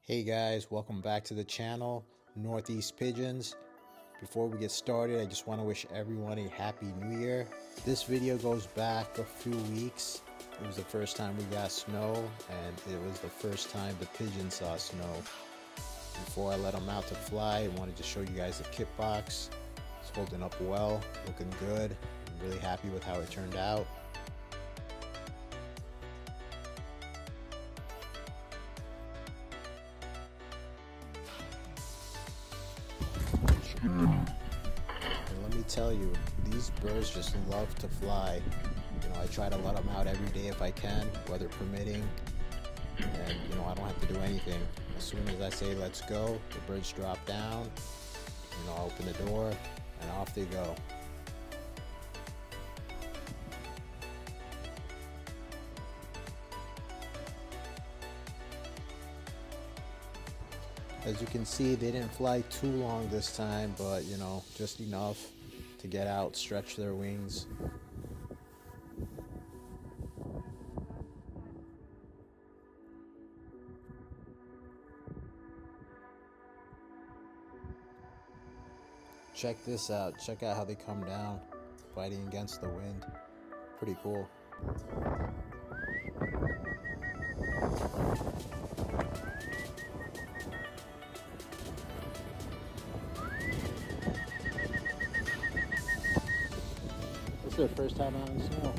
Hey guys, welcome back to the channel, Northeast Pigeons. Before we get started, I just want to wish everyone a happy new year. This video goes back a few weeks. It was the first time we got snow, and it was the first time the pigeons saw snow. Before I let them out to fly, I wanted to show you guys the kit box. It's holding up well, looking good. I'm really happy with how it turned out. And let me tell you, these birds just love to fly. I try to let them out every day if I can, weather permitting. And I don't have to do anything. As soon as I say let's go, the birds drop down. I open the door and off they go. As you can see, they didn't fly too long this time, but just enough to get out, stretch their wings. Check this out. Check out how they come down, fighting against the wind. Pretty cool. It's their first time out in snow.